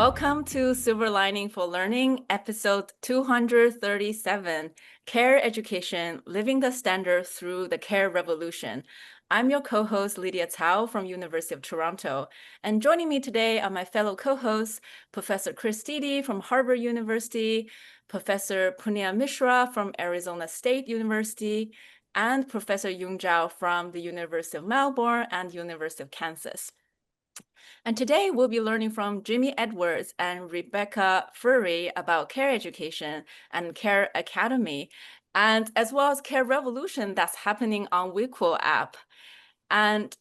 Welcome to Silver Lining for Learning, episode 237, Care Education, Living the Standard Through the Care Revolution. I'm your co-host, Lydia Cao from University of Toronto. And joining me today are my fellow co-hosts, Professor Chris Dede from Harvard University, Professor Punya Mishra from Arizona State University, and Professor Yung Zhao from the University of Melbourne and University of Kansas. And today we'll be learning from Jimmy Edwards and Rebecca Ferree about care education and care academy, and as well as care revolution that's happening on Wiquo app. And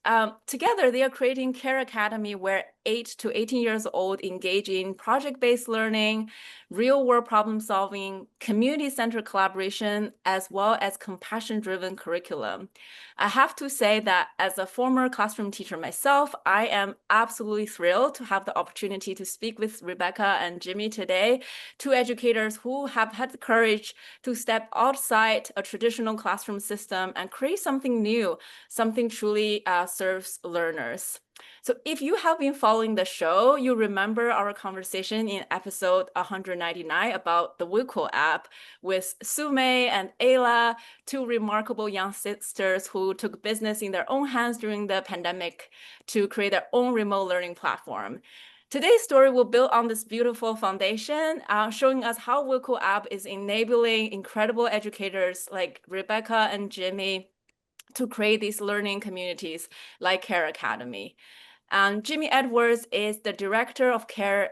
together they are creating Care Academy, where 8 to 18 years old engage in project-based learning, real-world problem solving, community-centered collaboration, as well as compassion-driven curriculum. I have to say that as a former classroom teacher myself, I am absolutely thrilled to have the opportunity to speak with Rebecca and Jimmy today, two educators who have had the courage to step outside a traditional classroom system and create something new, something truly serves learners. So if you have been following the show, you remember our conversation in episode 199 about the Wiquo app with Sume and Ayla, two remarkable young sisters who took business in their own hands during the pandemic to create their own remote learning platform. Today's story will build on this beautiful foundation, showing us how Wiquo app is enabling incredible educators like Rebecca and Jimmy to create these learning communities like Care Academy. Jimmy Edwards is the director of Care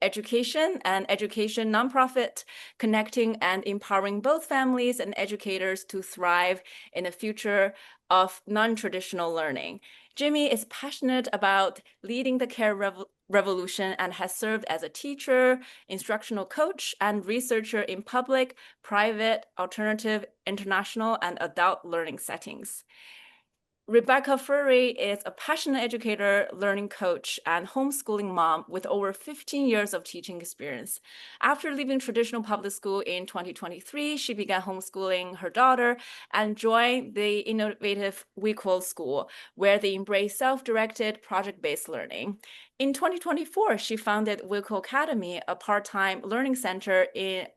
Education, an education nonprofit connecting and empowering both families and educators to thrive in a future of non-traditional learning. Jimmy is passionate about leading the care revolution and has served as a teacher, instructional coach, and researcher in public, private, alternative, international, and adult learning settings. Rebecca Ferree is a passionate educator, learning coach, and homeschooling mom with over 15 years of teaching experience. After leaving traditional public school in 2023, she began homeschooling her daughter and joined the innovative Wiquo School, where they embrace self-directed, project-based learning. In 2024, she founded Wiquo Academy, a part-time learning center in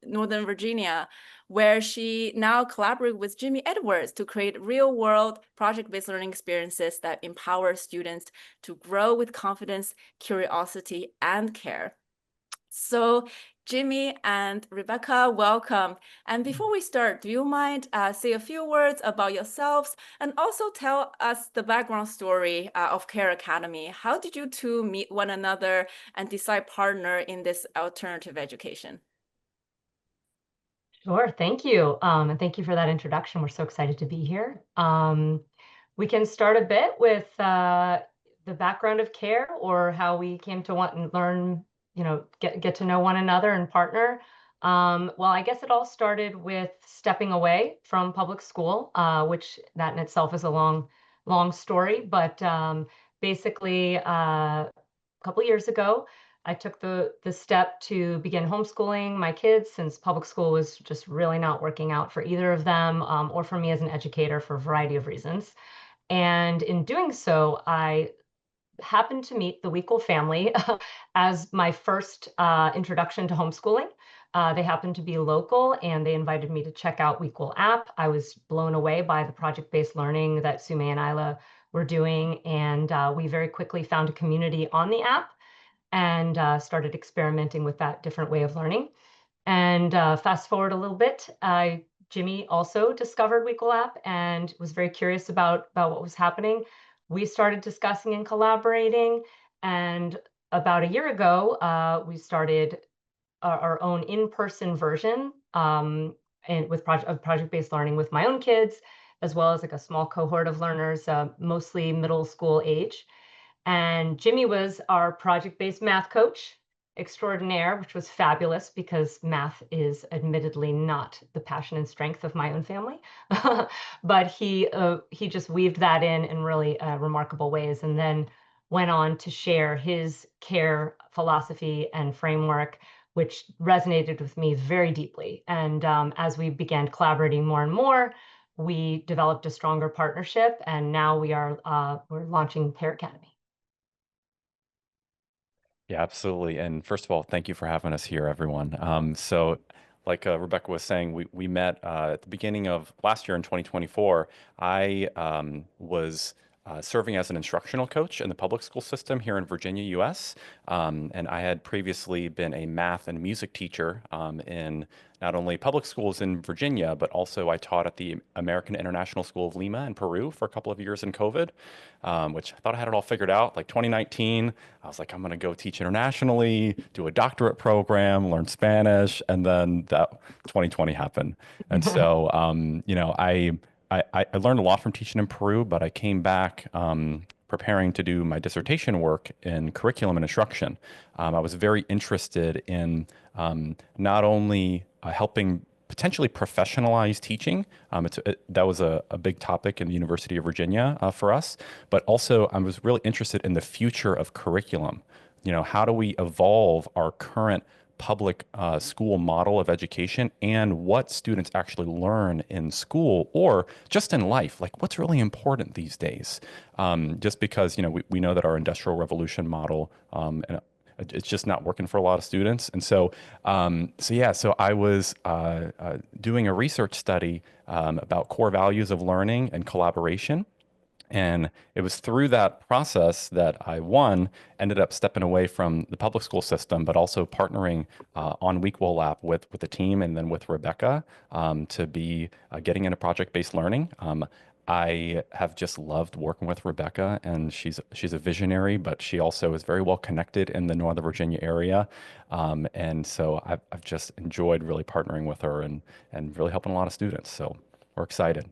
Northern Virginia, where she now collaborates with Jimmy Edwards to create real-world project-based learning experiences that empower students to grow with confidence, curiosity, and care. So Jimmy and Rebecca, welcome. And before we start, do you mind say a few words about yourselves and also tell us the background story of Care Academy? How did you two meet one another and decide partner in this alternative education? Sure, thank you. And thank you for that introduction. We're so excited to be here. We can start a bit with the background of Care, or how we came to want and learn, get to know one another and partner. Well, I guess it all started with stepping away from public school, which that in itself is a long story. But basically, a couple years ago, I took the step to begin homeschooling my kids, since public school was just really not working out for either of them, or for me as an educator, for a variety of reasons. And in doing so, I happened to meet the Wiquo family as my first introduction to homeschooling. They happened to be local, and they invited me to check out Wiquo app. I was blown away by the project-based learning that Sume and Isla were doing, and we very quickly found a community on the app and started experimenting with that different way of learning. And fast forward a little bit, Jimmy also discovered Wiquo app and was very curious about what was happening. We started discussing and collaborating, and about a year ago, we started our own in-person version, and with project-based learning with my own kids, as well as like a small cohort of learners, mostly middle school age. And Jimmy was our project-based math coach extraordinaire, which was fabulous because math is admittedly not the passion and strength of my own family. But he just weaved that in really remarkable ways, and then went on to share his care philosophy and framework, which resonated with me very deeply. And as we began collaborating more and more, we developed a stronger partnership, and now we're launching Care Academy. Yeah, absolutely. And first of all, thank you for having us here, everyone. Like Rebecca was saying, we met at the beginning of last year in 2024. I was serving as an instructional coach in the public school system here in Virginia, US. And I had previously been a math and music teacher in not only public schools in Virginia, but also I taught at the American International School of Lima in Peru for a couple of years in COVID, which I thought I had it all figured out. Like 2019, I was like, I'm going to go teach internationally, do a doctorate program, learn Spanish, and then that 2020 happened. And so, I learned a lot from teaching in Peru, but I came back preparing to do my dissertation work in curriculum and instruction. I was very interested in not only helping potentially professionalize teaching. That was a big topic in the University of Virginia for us, but also I was really interested in the future of curriculum. How do we evolve our current public school model of education and what students actually learn in school or just in life? Like, what's really important these days? Just because, we know that our industrial revolution model and it's just not working for a lot of students. And so I was doing a research study about core values of learning and collaboration. And it was through that process that ended up stepping away from the public school system, but also partnering on Week Will Lab with the team and then with Rebecca to be getting into project-based learning. I have just loved working with Rebecca, and she's a visionary, but she also is very well connected in the Northern Virginia area. And so I've just enjoyed really partnering with her and really helping a lot of students. So we're excited.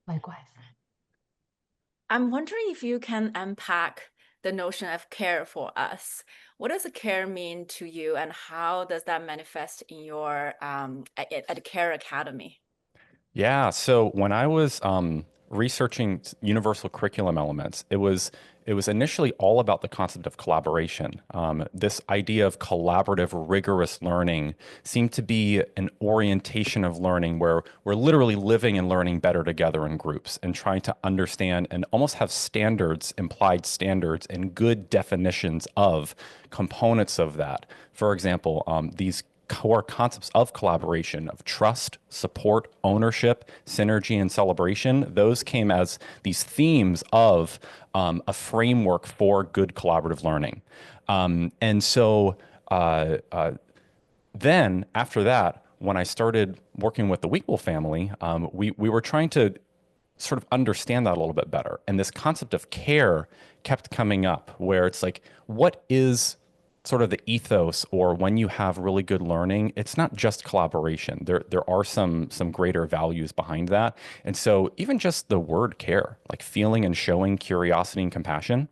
Likewise. I'm wondering if you can unpack the notion of care for us. What does care mean to you, and how does that manifest in your at Care Academy? Yeah, so when I was researching universal curriculum elements, it was initially all about the concept of collaboration. This idea of collaborative, rigorous learning seemed to be an orientation of learning where we're literally living and learning better together in groups and trying to understand and almost have standards, implied standards, and good definitions of components of that. For example, these core concepts of collaboration, of trust, support, ownership, synergy, and celebration, those came as these themes of a framework for good collaborative learning. And so then after that, when I started working with the Weekwell family, we were trying to sort of understand that a little bit better. And this concept of care kept coming up where it's like, what is sort of the ethos or when you have really good learning, it's not just collaboration. There are some greater values behind that. And so even just the word care, like feeling and showing curiosity and compassion,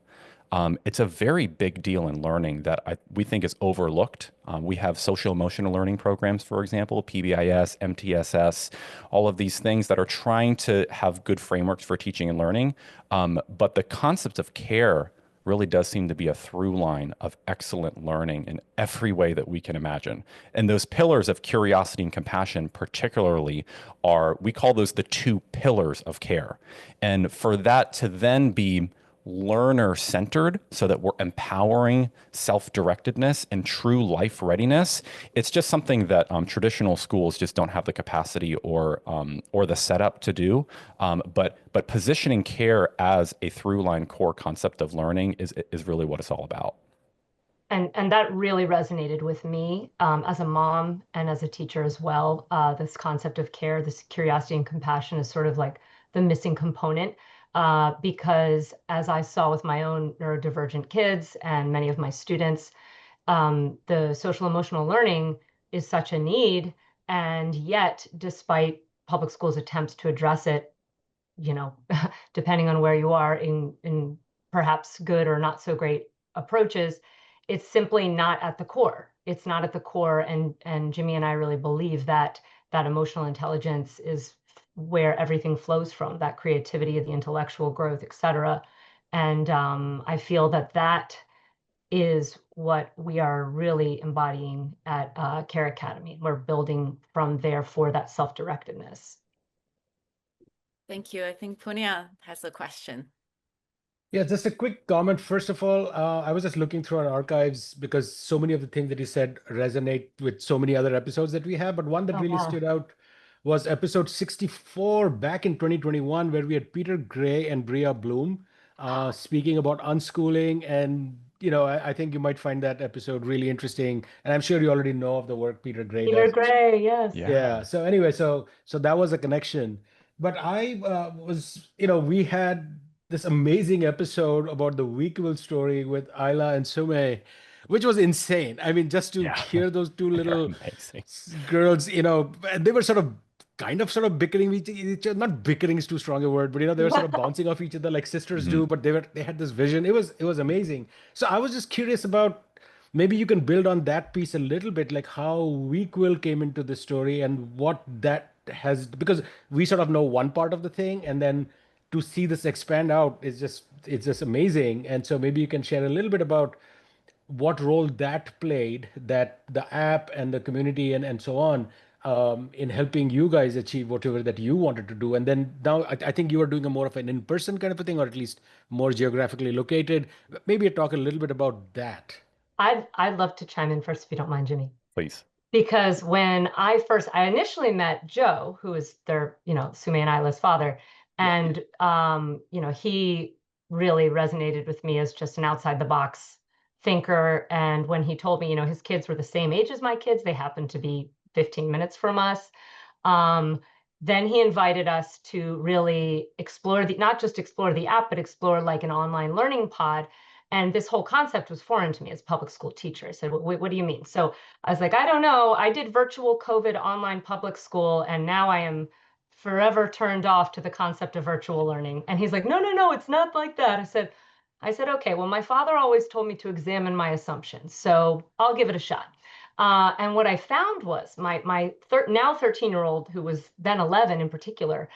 it's a very big deal in learning that we think is overlooked. We have social emotional learning programs, for example, PBIS, MTSS, all of these things that are trying to have good frameworks for teaching and learning. But the concept of care really does seem to be a through line of excellent learning in every way that we can imagine. And those pillars of curiosity and compassion, particularly, we call those the two pillars of care. And for that to then be learner centered so that we're empowering self-directedness and true life readiness, it's just something that traditional schools just don't have the capacity or the setup to do. But positioning care as a through line core concept of learning is really what it's all about. And that really resonated with me as a mom and as a teacher as well. This concept of care, this curiosity and compassion is sort of like the missing component because as I saw with my own neurodivergent kids and many of my students, the social emotional learning is such a need. And yet, despite public schools' attempts to address it, you know, depending on where you are in perhaps good or not so great approaches, it's simply not at the core. It's not at the core. And Jimmy and I really believe that that emotional intelligence is where everything flows from, that creativity, the intellectual growth, et cetera. And I feel that that is what we are really embodying at Care Academy. We're building from there for that self-directedness. Thank you. I think Punya has a question. Yeah, just a quick comment. First of all, I was just looking through our archives because so many of the things that you said resonate with so many other episodes that we have. But one that Oh, really wow. stood out was episode 64 back in 2021, where we had Peter Gray and Bria Bloom speaking about unschooling. And, I think you might find that episode really interesting. And I'm sure you already know of the work Peter Gray Peter does. Gray, yes. Yeah. Yeah. So anyway, so that was a connection. But I we had this amazing episode about the Weekville story with Ayla and Sume, which was insane. I mean, just to Yeah. hear those two They're little amazing. girls, they were sort of bickering with each other. Not bickering is too strong a word, but they were sort of bouncing off each other like sisters Hmm. do. But they had this vision. It was amazing. So I was just curious about maybe you can build on that piece a little bit, like how Weakwill came into the story and what that has, because we sort of know one part of the thing, and then to see this expand out is just it's just amazing. And so maybe you can share a little bit about what role that played, that the app and the community and so on, in helping you guys achieve whatever that you wanted to do. And then now I think you are doing a more of an in-person kind of a thing, or at least more geographically located. Maybe talk a little bit about that. I'd love to chime in first if you don't mind, Jimmy. Please. Because when I initially met Joe, who is their, Sume and Isla's father, Yeah. and he really resonated with me as just an outside the box thinker. And when he told me, his kids were the same age as my kids, they happened to be 15 minutes from us. Um, then he invited us to really explore not just explore the app, but explore like an online learning pod. And this whole concept was foreign to me as a public school teacher. I said, what do you mean? So I was like, I don't know. I did virtual COVID online public school, and now I am forever turned off to the concept of virtual learning. And he's like, no, no, no, it's not like that. I said, okay, well, my father always told me to examine my assumptions, so I'll give it a shot. And what I found was now 13-year-old, who was then 11 in particular,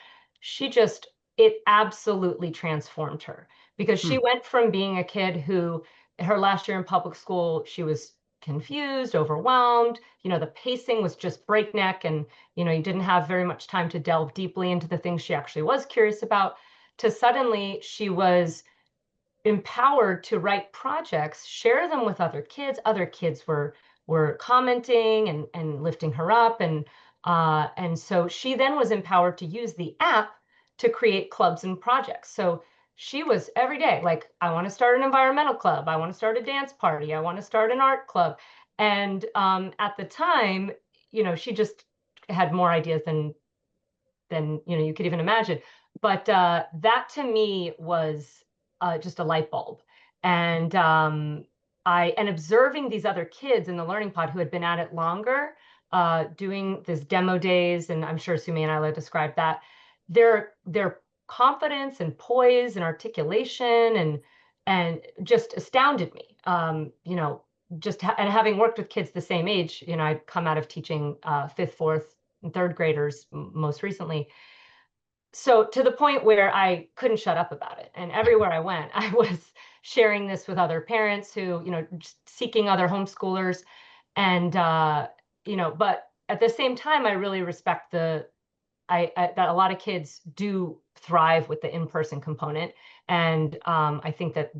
it absolutely transformed her because she Hmm. went from being a kid who her last year in public school, she was confused, overwhelmed. The pacing was just breakneck, and you didn't have very much time to delve deeply into the things she actually was curious about. To suddenly, she was empowered to write projects, share them with other kids. Other kids were commenting and lifting her up, and so she then was empowered to use the app to create clubs and projects. So she was every day like, I want to start an environmental club, I want to start a dance party, I want to start an art club. And at the time, she just had more ideas than you could even imagine. But that to me was just a light bulb. And and observing these other kids in the learning pod who had been at it longer, doing this demo days, and I'm sure Sumi and Isla described that, their confidence and poise and articulation and just astounded me. And having worked with kids the same age, I'd come out of teaching fifth, fourth, and third graders most recently. So to the point where I couldn't shut up about it. And everywhere I went, I was sharing this with other parents who, just seeking other homeschoolers. And, but at the same time, I really respect that a lot of kids do thrive with the in-person component. And I think that,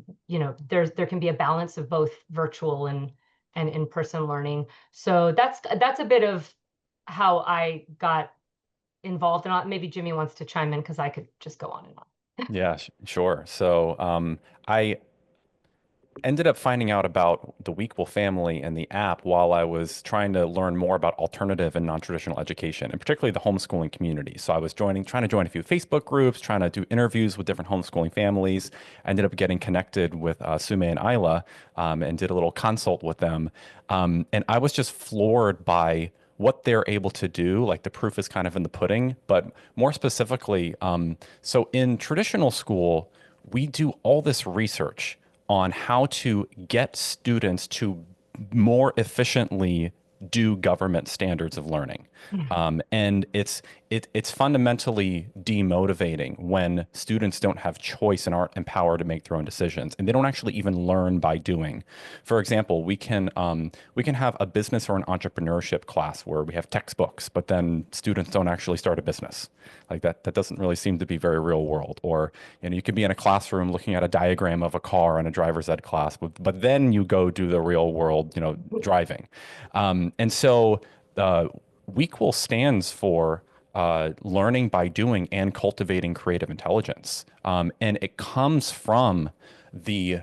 there can be a balance of both virtual and in-person learning. So that's a bit of how I got involved in it. Maybe Jimmy wants to chime in because I could just go on and on. Yeah, sure. So I ended up finding out about the Weekwell family and the app while I was trying to learn more about alternative and non-traditional education, and particularly the homeschooling community. So I was trying to join a few Facebook groups, trying to do interviews with different homeschooling families. I ended up getting connected with Sume and Isla, and did a little consult with them. And I was just floored by what they're able to do. Like the proof is kind of in the pudding, but more specifically, so in traditional school, we do all this research on how to get students to more efficiently do government standards of learning. And it's fundamentally demotivating when students don't have choice and aren't empowered to make their own decisions, and they don't actually even learn by doing. For example, we can have a business or an entrepreneurship class where we have textbooks, but then students don't actually start a business. Like that doesn't really seem to be very real world. Or you could be in a classroom looking at a diagram of a car in a driver's ed class, but then you go do the real world, driving. And so WEQUAL stands for learning by doing and cultivating creative intelligence. And it comes from the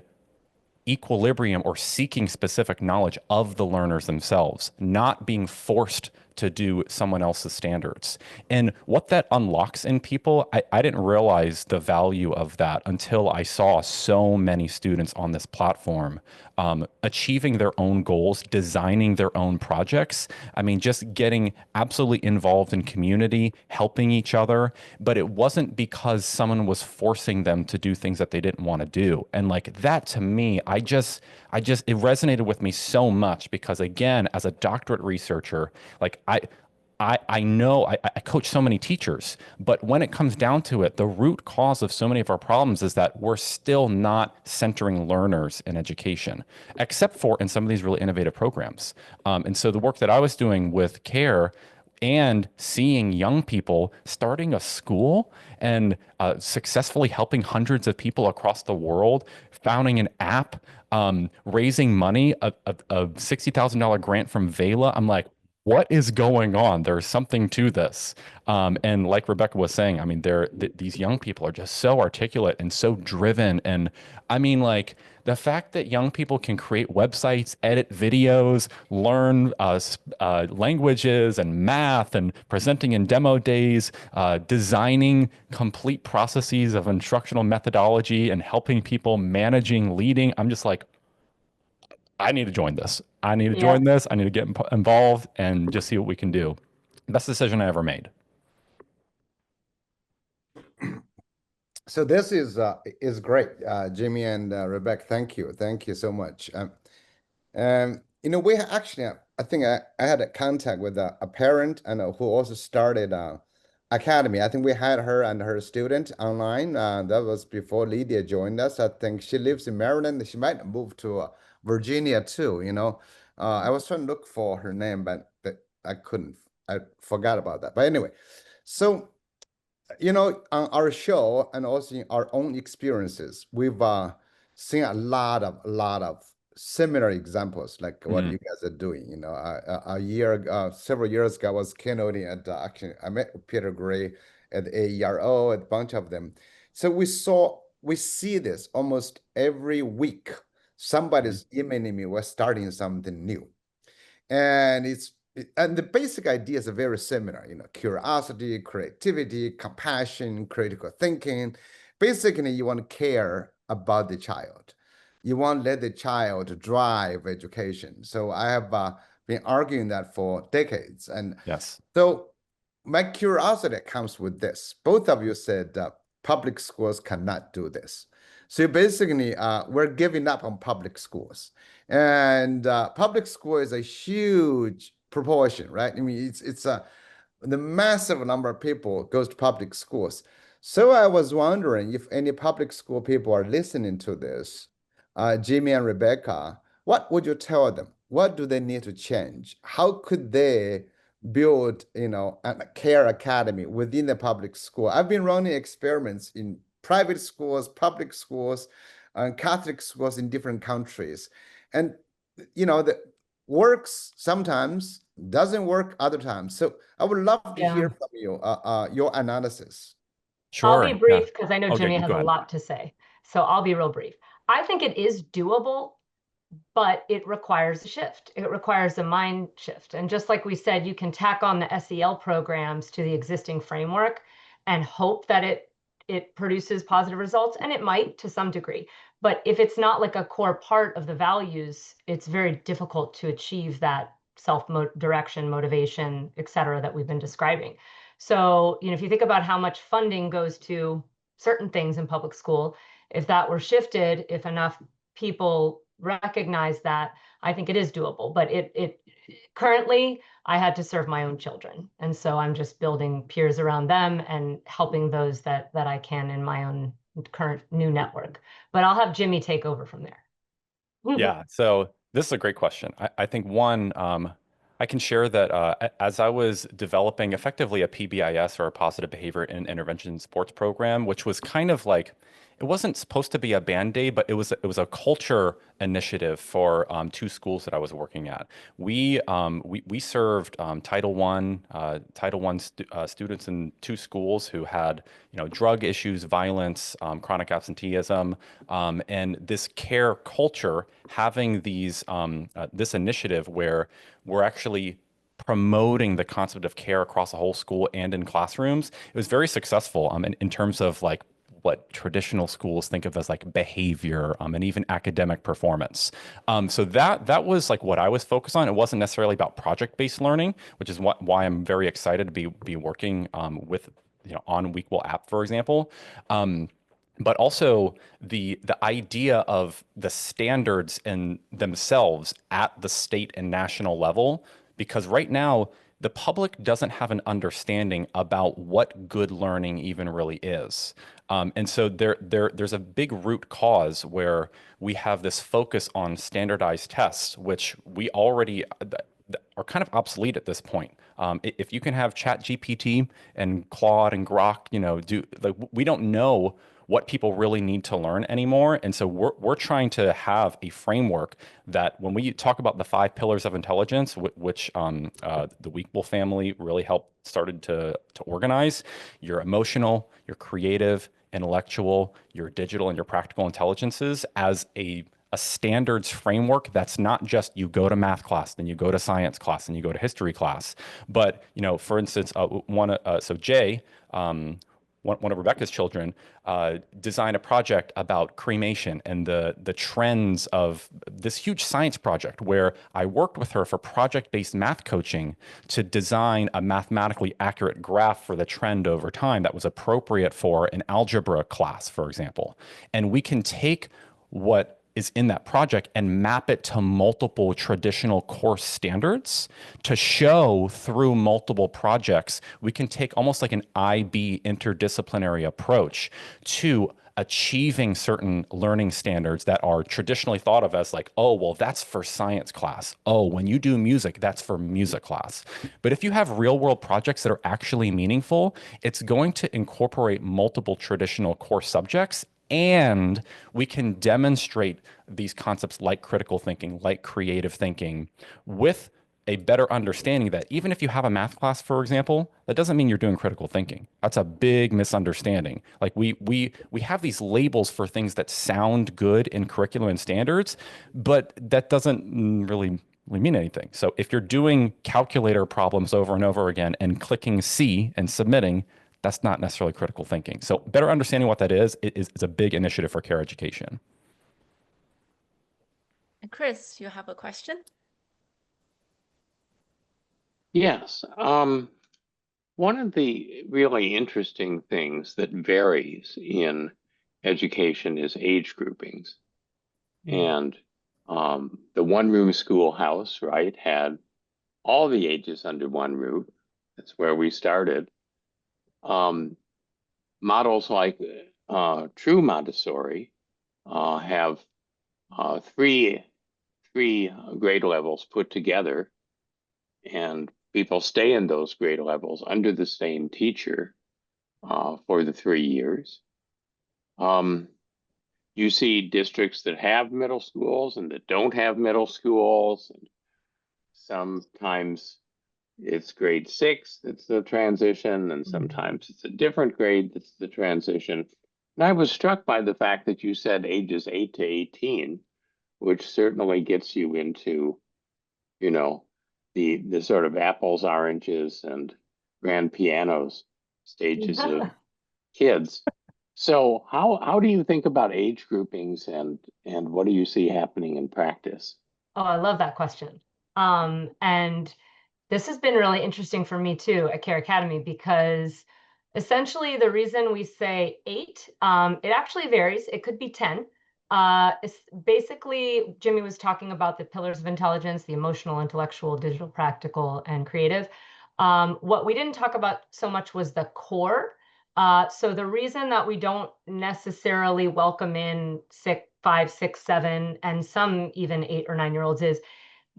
equilibrium or seeking specific knowledge of the learners themselves, not being forced to do someone else's standards. And what that unlocks in people, I didn't realize the value of that until I saw so many students on this platform achieving their own goals, designing their own projects. I mean, just getting absolutely involved in community, helping each other. But it wasn't because someone was forcing them to do things that they didn't want to do. And like that to me, it resonated with me so much because again, as a doctorate researcher, like I know I coach so many teachers, but when it comes down to it, the root cause of so many of our problems is that we're still not centering learners in education, except for in some of these really innovative programs. And so the work that I was doing with CARE and seeing young people starting a school and successfully helping hundreds of people across the world, founding an app, raising money, a $60,000 grant from Vela. I'm like, what is going on? There's something to this. And like Rebecca was saying, I mean, these young people are just so articulate and so driven. And I mean, like the fact that young people can create websites, edit videos, learn languages and math and presenting in demo days, designing complete processes of instructional methodology and helping people managing, leading. I'm just like, I need to join this. I need to Yeah. join this. I need to get involved and just see what we can do. Best decision I ever made. So this is great, Jimmy and Rebecca. Thank you so much. We actually, I think I had a contact with a parent and who also started academy. I think we had her and her student online. That was before Lydia joined us. I think she lives in Maryland. She might move to Virginia too. I was trying to look for her name, but I couldn't. I forgot about that. But anyway, so on our show and also in our own experiences, we've seen a lot of similar examples like what you guys are doing. Several years ago, I was keynoting at actually I met Peter Gray at AERO, a bunch of them. So we see this almost every week. Somebody's emailing me, we're starting something new, and the basic ideas are very similar, curiosity, creativity, compassion, critical thinking. Basically, you want to care about the child. You want to let the child drive education. So I have been arguing that for decades. And yes. So my curiosity comes with this. Both of you said public schools cannot do this. So basically, we're giving up on public schools. And public school is a huge proportion, right? I mean, it's the massive number of people goes to public schools. So I was wondering if any public school people are listening to this, Jimmy and Rebecca, what would you tell them? What do they need to change? How could they build, a care academy within the public school? I've been running experiments in private schools, public schools, and Catholic schools in different countries. And, that works sometimes, doesn't work other times. So I would love to hear from you, your analysis. Sure. I'll be brief because I know Okay, Jimmy has go a ahead. lot to say. So I'll be real brief. I think it is doable, but it requires a shift. It requires a mind shift. And just like we said, you can tack on the SEL programs to the existing framework and hope that it produces positive results, and it might to some degree. But if it's not like a core part of the values, it's very difficult to achieve that self-direction, motivation, et cetera, that we've been describing. So, if you think about how much funding goes to certain things in public school, if that were shifted, if enough people recognize that, I think it is doable. But it currently, I had to serve my own children, and so I'm just building peers around them and helping those that I can in my own current new network. But I'll have Jimmy take over from there. Yeah, so this is a great question. I think one, I can share that as I was developing effectively a PBIS, or a positive behavior and intervention sports program, which was kind of like, it wasn't supposed to be a band-aid, but it was a culture initiative for two schools that I was working at. We served Title I students in two schools who had drug issues, violence, chronic absenteeism, and this care culture, having this initiative where we're actually promoting the concept of care across the whole school and in classrooms. It was very successful in terms of like what traditional schools think of as like behavior, and even academic performance. So that was like what I was focused on. It wasn't necessarily about project-based learning, which is why I'm very excited to be working with on Weequal app, for example. But also the idea of the standards in themselves at the state and national level, because right now the public doesn't have an understanding about what good learning even really is. And so there's a big root cause where we have this focus on standardized tests, which we already are kind of obsolete at this point. If you can have Chat GPT and Claude and Grok, we don't know what people really need to learn anymore. And so we're trying to have a framework that when we talk about the 5 pillars of intelligence, which the Weequal family really started to organize, your emotional, your creative, intellectual, your digital, and your practical intelligences as a standards framework that's not just you go to math class, then you go to science class, and you go to history class. But, for instance, Jay, one of Rebecca's children, designed a project about cremation and the trends of this huge science project, where I worked with her for project-based math coaching to design a mathematically accurate graph for the trend over time that was appropriate for an algebra class, for example. And we can take what is in that project and map it to multiple traditional course standards to show through multiple projects. We can take almost like an IB interdisciplinary approach to achieving certain learning standards that are traditionally thought of as like, oh, well, that's for science class. Oh, when you do music, that's for music class. But if you have real world projects that are actually meaningful, it's going to incorporate multiple traditional course subjects, and we can demonstrate these concepts like critical thinking, like creative thinking, with a better understanding that even if you have a math class, for example, that doesn't mean you're doing critical thinking. That's a big misunderstanding. Like we have these labels for things that sound good in curriculum and standards, but that doesn't really mean anything. So if you're doing calculator problems over and over again and clicking C and submitting, that's not necessarily critical thinking. So better understanding what that is a big initiative for care education. And Chris, you have a question? Yes. One of the really interesting things that varies in education is age groupings. And the one-room schoolhouse, right, had all the ages under one roof. That's where we started. Models like True Montessori have three grade levels put together, and people stay in those grade levels under the same teacher for the 3 years. You see districts that have middle schools and that don't have middle schools, and sometimes it's grade 6 that's the transition, and sometimes it's a different grade that's the transition. And I was struck by the fact that you said ages 8 to 18, which certainly gets you into, the sort of apples, oranges, and grand pianos stages of kids. So how do you think about age groupings, and what do you see happening in practice? Oh, I love that question. And this has been really interesting for me too at Care Academy, because essentially the reason we say 8, it actually varies. It could be 10. Basically, Jimmy was talking about the pillars of intelligence, the emotional, intellectual, digital, practical, and creative. What we didn't talk about so much was the core. So the reason that we don't necessarily welcome in 5, 6, 7, and some even 8 or 9-year-olds is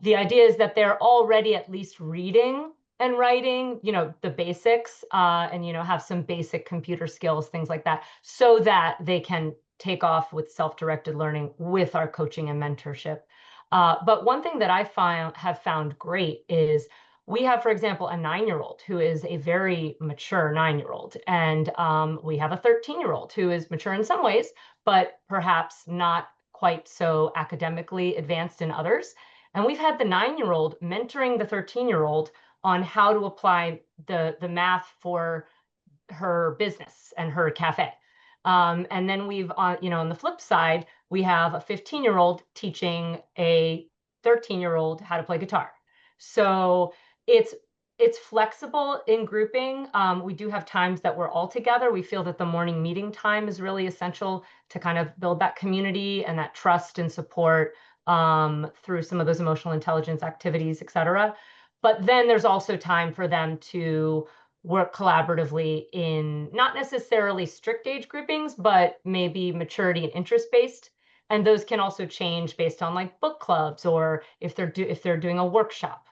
the idea is that they're already at least reading and writing, the basics, and, have some basic computer skills, things like that, so that they can take off with self-directed learning with our coaching and mentorship. But one thing that I have found great is we have, for example, a 9-year-old who is a very mature 9-year-old, and we have a 13-year-old who is mature in some ways, but perhaps not quite so academically advanced in others. And we've had the 9-year-old mentoring the 13-year-old on how to apply the math for her business and her cafe. And then we've on the flip side, we have a 15-year-old teaching a 13-year-old how to play guitar. So it's flexible in grouping. We do have times that we're all together. We feel that the morning meeting time is really essential to kind of build that community and that trust and support through some of those emotional intelligence activities, et cetera. But then there's also time for them to work collaboratively in not necessarily strict age groupings, but maybe maturity and interest based. And those can also change based on like book clubs or if they're doing a workshop,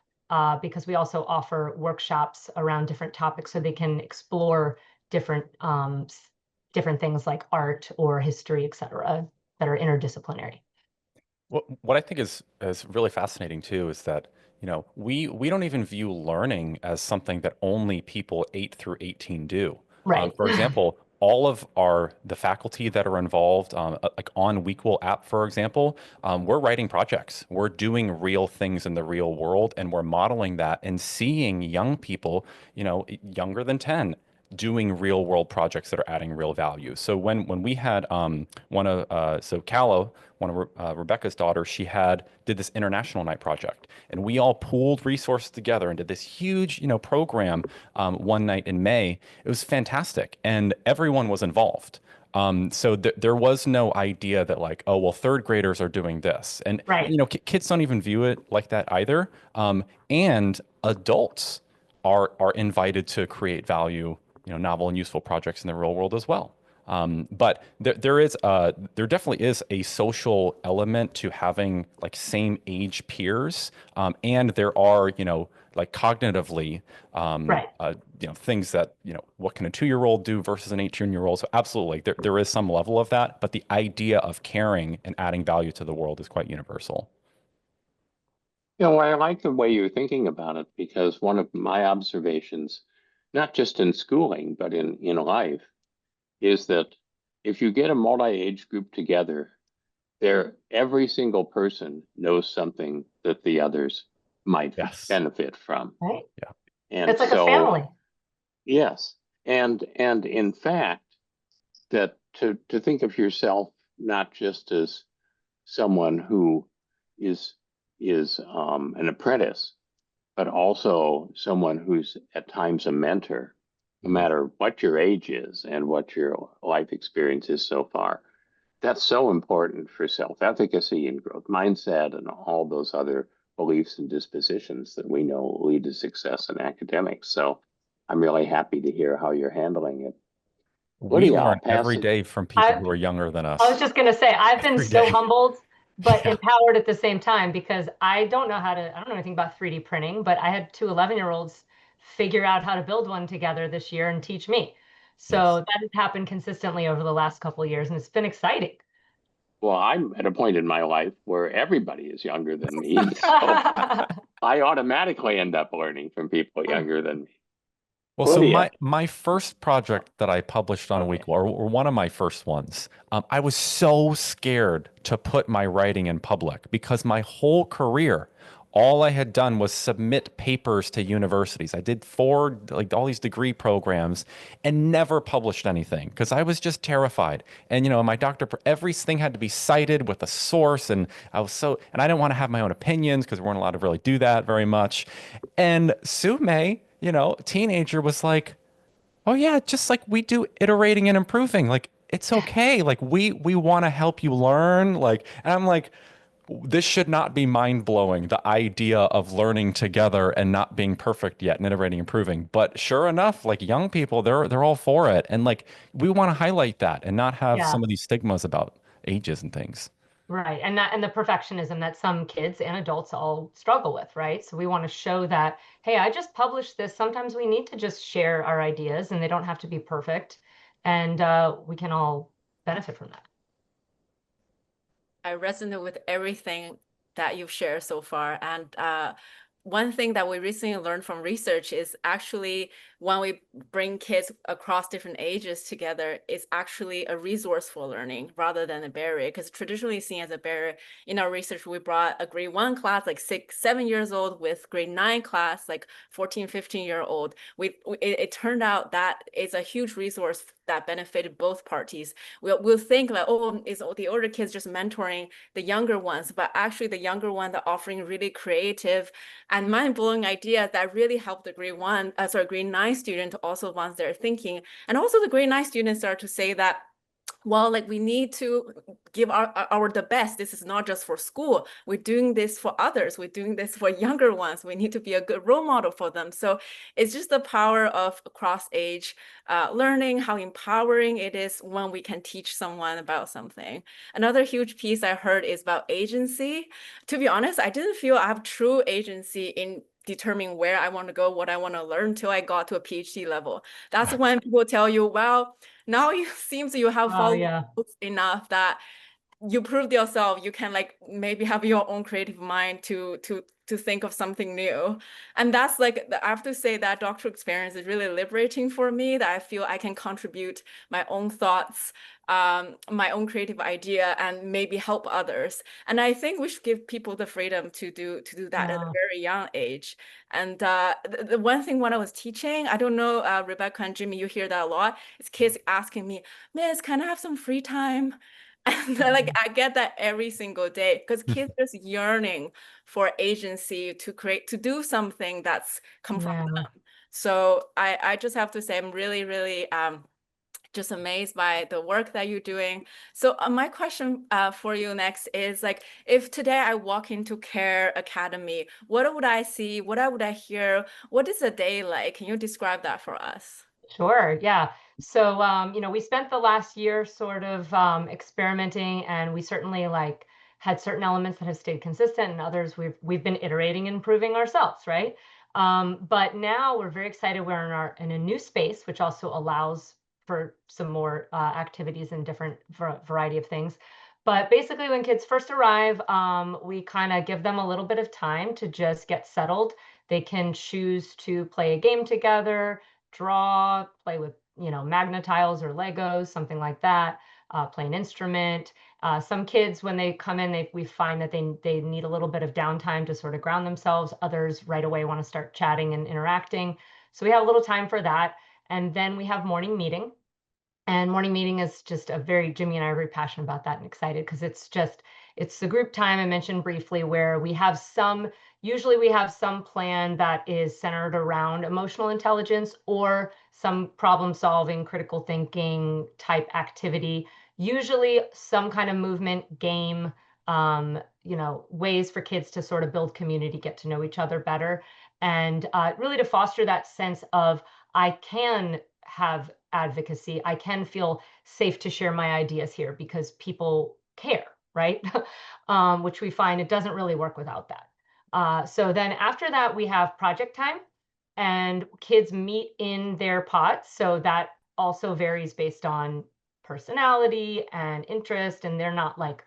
because we also offer workshops around different topics so they can explore different things like art or history, et cetera, that are interdisciplinary. What I think is really fascinating too is that, we don't even view learning as something that only people 8 through 18 do. Right. For example, all of the faculty that are involved, like on Weekwell app, for example, we're writing projects. We're doing real things in the real world, and we're modeling that and seeing young people, younger than 10, doing real world projects that are adding real value. So when we had Callow, one of Rebecca's daughters, she did this international night project, and we all pooled resources together and did this huge program one night in May. It was fantastic, and everyone was involved. So there was no idea that like, oh, well, third graders are doing this. And, Right. Kids don't even view it like that either. And adults are invited to create value, novel and useful projects in the real world as well. But there definitely is a social element to having like same age peers. And there are, like cognitively, Right. things that, what can a 2-year-old do versus an 18-year-old? So absolutely, there is some level of that, but the idea of caring and adding value to the world is quite universal. I like the way you're thinking about it because one of my observations, not just in schooling, but in life, is that if you get a multi-age group together, every single person knows something that the others might benefit from. Right. Yeah. And it's like a family. Yes. And in fact, that to think of yourself not just as someone who is an apprentice, but also someone who's at times a mentor, no matter what your age is and what your life experience is so far. That's so important for self-efficacy and growth mindset and all those other beliefs and dispositions that we know lead to success in academics. So I'm really happy to hear how you're handling it. We learn every day from people who are younger than us. I was just going to say, I've been so humbled, but Yeah. empowered at the same time, because I don't know anything about 3D printing, but I had 2 11-year-olds figure out how to build one together this year and teach me. So that has happened consistently over the last couple of years, and it's been exciting. Well, I'm at a point in my life where everybody is younger than me. So I automatically end up learning from people younger than me. Well, Lydia. so my first project that I published on Weekwell, or one of my first ones, I was so scared to put my writing in public because my whole career, all I had done was submit papers to universities. I did 4, like all these degree programs and never published anything because I was just terrified. And, my doctor, everything had to be cited with a source. And I didn't want to have my own opinions because we weren't allowed to really do that very much. And Sume, teenager was like, oh yeah, just like we do iterating and improving. Like it's okay. Like we want to help you learn. Like, and I'm like, this should not be mind blowing, the idea of learning together and not being perfect yet and iterating, improving. But sure enough, like young people, they're all for it. And like we want to highlight that and not have Yeah. some of these stigmas about ages and things. Right. And the perfectionism that some kids and adults all struggle with, right? So we want to show that, hey, I just published this. Sometimes we need to just share our ideas and they don't have to be perfect. And we can all benefit from that. I resonate with everything that you've shared so far. And one thing that we recently learned from research is actually when we bring kids across different ages together, it's actually a resource for learning rather than a barrier. Because traditionally seen as a barrier, in our research, we brought a grade 1 class, like 6, 7 years old, with grade 9 class, like 14, 15-year-old. It turned out that it's a huge resource that benefited both parties. We'll think like, oh, is the older kids just mentoring the younger ones, but actually the younger ones are offering really creative and mind-blowing ideas that really help the grade 9 student also once they're thinking. And also the grade 9 students start to say that, well, like we need to give our the best. This is not just for school. We're doing this for others. We're doing this for younger ones. We need to be a good role model for them. So it's just the power of cross-age learning, how empowering it is when we can teach someone about something. Another huge piece I heard is about agency. To be honest, I didn't feel I have true agency in determining where I want to go, what I want to learn till I got to a PhD level. That's when people tell you, well, now it seems you have Oh, followed yeah. enough that you proved yourself. You can like maybe have your own creative mind to think of something new. And that's like, I have to say that doctoral experience is really liberating for me, that I feel I can contribute my own thoughts, my own creative idea, and maybe help others. And I think we should give people the freedom to do that at a very young age. And the one thing when I was teaching, I don't know, Rebecca and Jimmy, you hear that a lot, is kids asking me, Miss, can I have some free time? And like I get that every single day because kids are just yearning for agency to create, to do something that's come from Yeah. them. So I just have to say I'm really, really just amazed by the work that you're doing. So my question for you next is like, if today I walk into Care Academy, what would I see? What would I hear? What is a day like? Can you describe that for us? Sure. Yeah. So, we spent the last year sort of experimenting, and we certainly like had certain elements that have stayed consistent, and others we've been iterating and improving ourselves, right? But now we're very excited. We're in a new space, which also allows for some more activities and different variety of things. But basically, when kids first arrive, we kind of give them a little bit of time to just get settled. They can choose to play a game together, draw, play with, Magnetiles or Legos, something like that, play an instrument. Some kids, when they come in, we find that they need a little bit of downtime to sort of ground themselves. Others right away want to start chatting and interacting. So we have a little time for that. And then we have morning meeting. And morning meeting is just Jimmy and I are very passionate about that and excited because it's the group time I mentioned briefly where usually we have some plan that is centered around emotional intelligence or some problem solving, critical thinking type activity, usually some kind of movement game, ways for kids to sort of build community, get to know each other better. And really to foster that sense of I can have advocacy. I can feel safe to share my ideas here because people care, right? Which we find it doesn't really work without that. So then after that, we have project time and kids meet in their pods. So that also varies based on personality and interest. And they're not like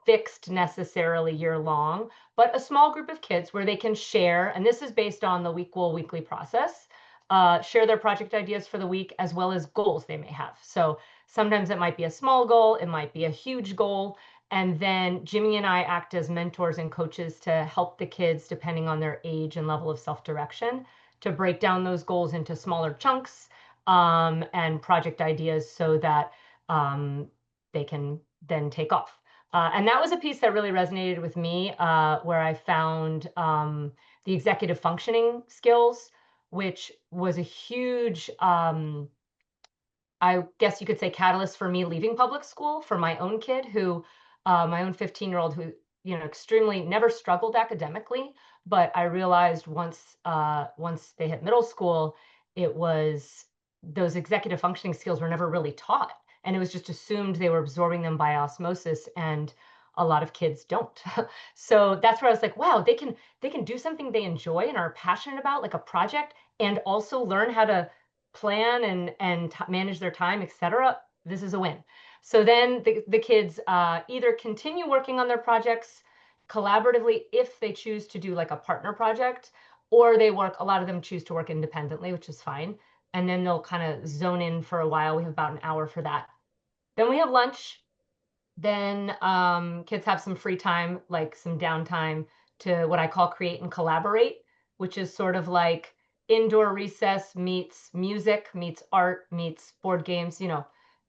fixed necessarily year long, but a small group of kids where they can share. And this is based on the weekly process, share their project ideas for the week as well as goals they may have. So sometimes it might be a small goal, it might be a huge goal. And then Jimmy and I act as mentors and coaches to help the kids, depending on their age and level of self-direction, to break down those goals into smaller chunks and project ideas so that they can then take off. And that was a piece that really resonated with me, where I found the executive functioning skills, which was a huge I guess you could say, catalyst for me leaving public school for my own kid who, my own 15-year-old who, extremely never struggled academically, but I realized once they hit middle school, it was those executive functioning skills were never really taught. And it was just assumed they were absorbing them by osmosis, and a lot of kids don't. So that's where I was like, wow, they can do something they enjoy and are passionate about, like a project, and also learn how to plan and manage their time, etc. This is a win. So then the kids either continue working on their projects collaboratively if they choose to do like a partner project, or a lot of them choose to work independently, which is fine. And then they'll kind of zone in for a while. We have about an hour for that. Then we have lunch. Then kids have some free time, like some downtime to what I call create and collaborate, which is sort of like indoor recess meets music, meets art, meets board games.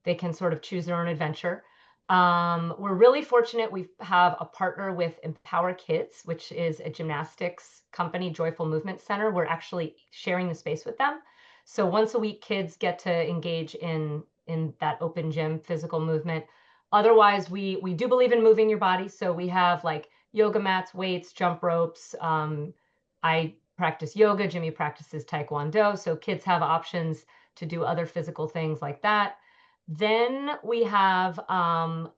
They can sort of choose their own adventure. We're really fortunate. We have a partner with Empower Kids, which is a gymnastics company, Joyful Movement Center. We're actually sharing the space with them. So once a week, kids get to engage in that open gym physical movement. Otherwise, we do believe in moving your body. So we have like yoga mats, weights, jump ropes. I practice yoga. Jimmy practices Taekwondo. So kids have options to do other physical things like that. Then we have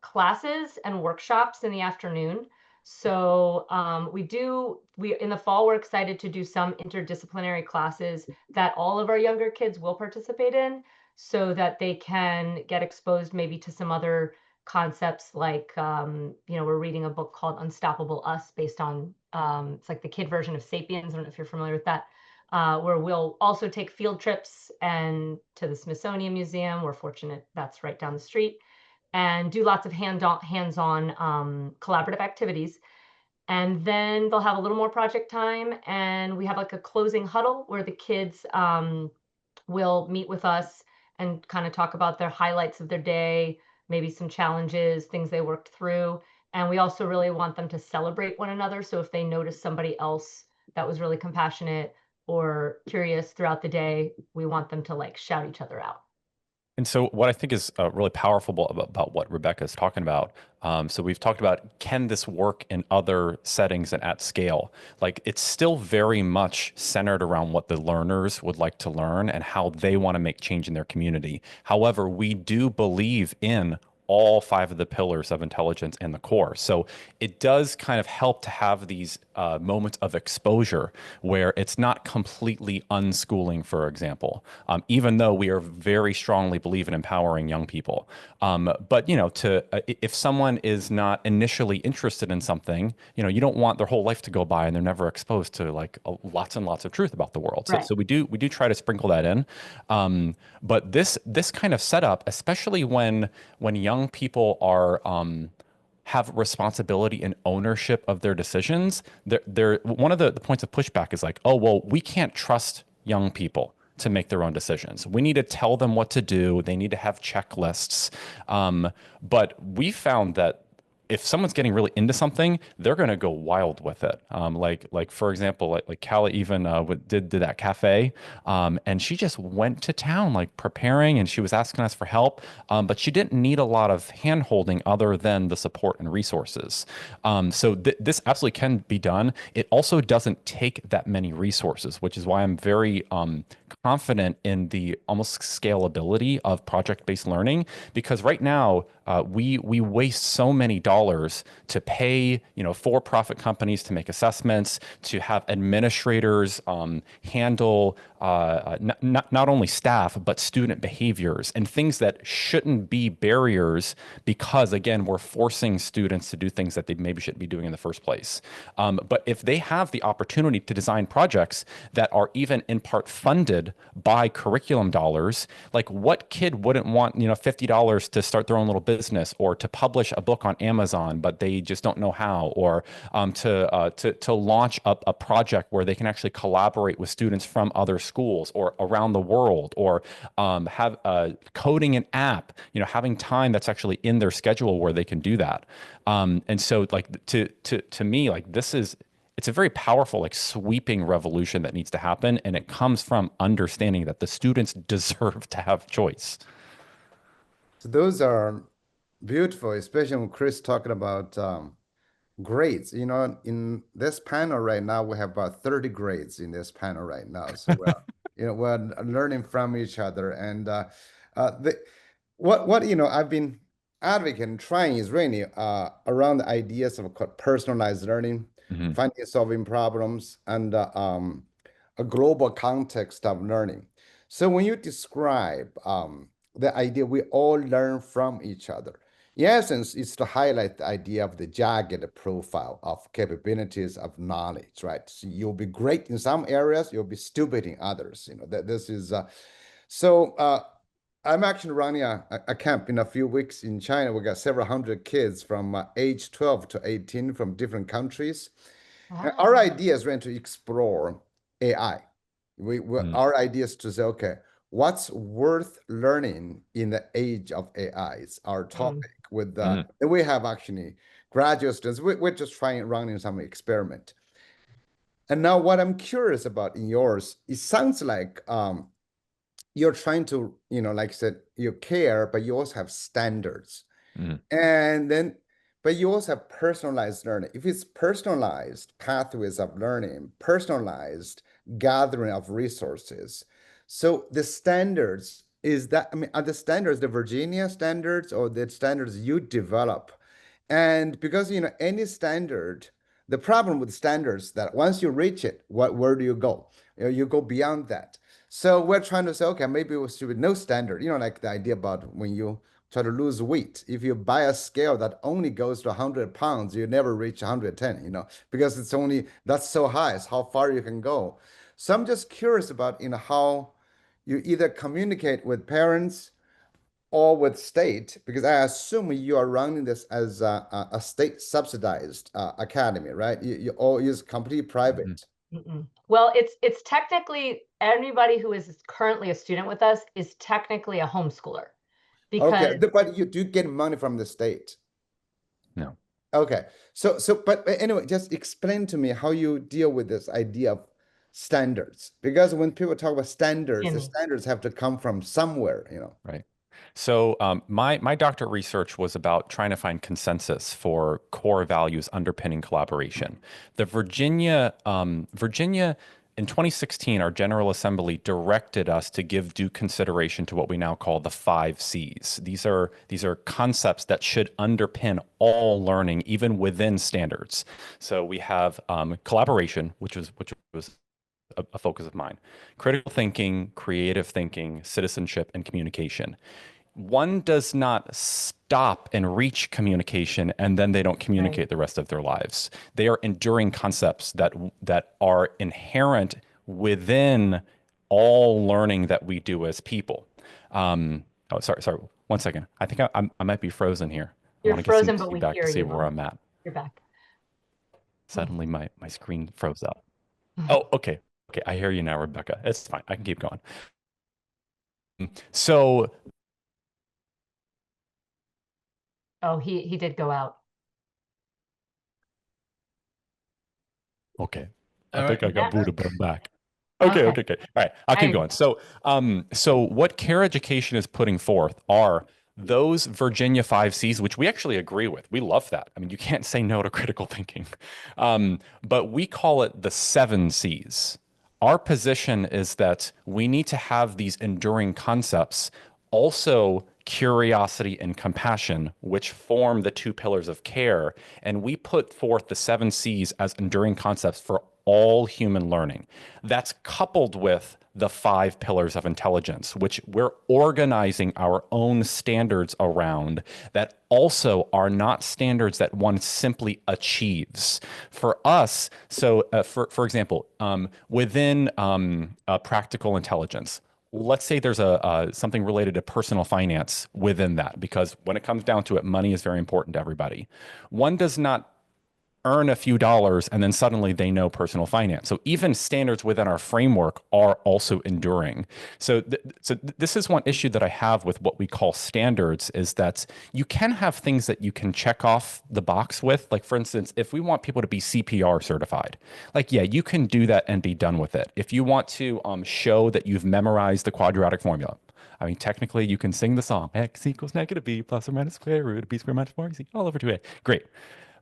classes and workshops in the afternoon. So we in the fall, we're excited to do some interdisciplinary classes that all of our younger kids will participate in, so that they can get exposed maybe to some other concepts like, we're reading a book called Unstoppable Us based on, it's like the kid version of Sapiens. I don't know if you're familiar with that, where we'll also take field trips and to the Smithsonian Museum. We're fortunate that's right down the street, and do lots of hands-on collaborative activities. And then they'll have a little more project time, and we have like a closing huddle where the kids will meet with us and kind of talk about their highlights of their day, maybe some challenges, things they worked through. And we also really want them to celebrate one another. So if they notice somebody else that was really compassionate or curious throughout the day, we want them to like shout each other out. And so what I think is really powerful about what Rebecca is talking about, so we've talked about, can this work in other settings and at scale? Like, it's still very much centered around what the learners would like to learn and how they want to make change in their community. However, we do believe in all five of the pillars of intelligence and the core. So it does kind of help to have these moments of exposure where it's not completely unschooling, for example, even though we are very strongly believe in empowering young people. But, if someone is not initially interested in something, you don't want their whole life to go by and they're never exposed to like lots and lots of truth about the world. So, Right. so we do try to sprinkle that in. But this kind of setup, especially when young people are have responsibility and ownership of their decisions, they're one of the points of pushback is like, oh, well, we can't trust young people to make their own decisions. We need to tell them what to do. They need to have checklists. But we found that if someone's getting really into something, they're going to go wild with it. Like for example, like Callie even did that cafe, and she just went to town, like preparing, and she was asking us for help, but she didn't need a lot of hand holding other than the support and resources. So this absolutely can be done. It also doesn't take that many resources, which is why I'm very confident in the almost scalability of project-based learning, because right now we waste so many dollars to pay for-profit companies to make assessments, to have administrators handle not only staff but student behaviors and things that shouldn't be barriers, because again we're forcing students to do things that they maybe shouldn't be doing in the first place. But if they have the opportunity to design projects that are even in part funded by curriculum dollars, like what kid wouldn't want $50 to start their own little business, or to publish a book on Amazon but they just don't know how, or to launch up a project where they can actually collaborate with students from other schools or around the world, or have coding an app, having time that's actually in their schedule where they can do that. And so like to me, like it's a very powerful, like sweeping revolution that needs to happen. And it comes from understanding that the students deserve to have choice. So those are beautiful, especially when Chris talking about grades. You know, in this panel right now, we have about 30 grades in this panel right now. So we're learning from each other. And the what I've been advocating, trying is really around the ideas of personalized learning, Mhm. finding solving problems, and a global context of learning. So when you describe the idea we all learn from each other, in essence, it's to highlight the idea of the jagged profile of capabilities of knowledge, right? So you'll be great in some areas, you'll be stupid in others. That this is so. I'm actually running a camp in a few weeks in China. We got several hundred kids from age 12 to 18 from different countries. And our Wow. idea is really to explore AI. Mm. Our idea is to say, okay, what's worth learning in the age of AI? It's our topic with Mm. and we have actually graduate students. We're just running some experiment. And now what I'm curious about in yours, it sounds like you're trying to, like I said, you care, but you also have standards. Mm. And then, but you also have personalized learning. If it's personalized pathways of learning, personalized gathering of resources. So the standards is that, I mean, are the standards the Virginia standards or the standards you develop? And because, any standard, the problem with standards that once you reach it, where do you go? You go beyond that. So we're trying to say, okay, maybe we should be no standard. Like the idea about when you try to lose weight. If you buy a scale that only goes to 100 pounds, you never reach 110, because it's only, that's so high, it's how far you can go. So I'm just curious about, how you either communicate with parents or with state, because I assume you are running this as a state subsidized academy, right? You all use completely Mhm. private. Well, it's technically anybody who is currently a student with us is technically a homeschooler Okay, because but you do get money from the state. No. Okay. But anyway, just explain to me how you deal with this idea of standards. Because when people talk about standards, the Jimmy. standards have to come from somewhere. Right. So my doctorate research was about trying to find consensus for core values underpinning collaboration. The Virginia in 2016, our General Assembly directed us to give due consideration to what we now call the 5 Cs. These are concepts that should underpin all learning, even within standards. So we have collaboration, which was a focus of mine, critical thinking, creative thinking, citizenship, and communication. One does not stop and reach communication and then they don't communicate Right. the rest of their lives. They are enduring concepts that are inherent within all learning that we do as people. Oh, sorry. One second. I think I might be frozen here. I You're want to get some frozen, but we feedback to hear see you, where Mom. I'm at. You're back. Suddenly my screen froze up. Oh, okay. Okay, I hear you now, Rebecca. It's fine. I can keep going. So, Oh, he did go out. okay. I All right. think I got Yeah. booted, but I'm back. Okay. Okay. All right. I'll keep I going. So what Care Education is putting forth are those Virginia 5 Cs, which we actually agree with. We love that. I mean, you can't say no to critical thinking. But we call it the 7 Cs. Our position is that we need to have these enduring concepts, also curiosity and compassion, which form the 2 pillars of care. And we put forth the 7 Cs as enduring concepts for all human learning. That's coupled with the 5 pillars of intelligence, which we're organizing our own standards around that also are not standards that one simply achieves. For us, so for example, within practical intelligence, let's say there's something related to personal finance within that, because when it comes down to it, money is very important to everybody. One does not earn a few dollars and then suddenly they know personal finance. So even standards within our framework are also enduring. So this is one issue that I have with what we call standards, is that you can have things that you can check off the box with. Like for instance, if we want people to be CPR certified, like yeah, you can do that and be done with it. If you want to show that you've memorized the quadratic formula, I mean, technically, you can sing the song x equals negative b plus or minus square root of b squared minus 4ac all over 2a. Great.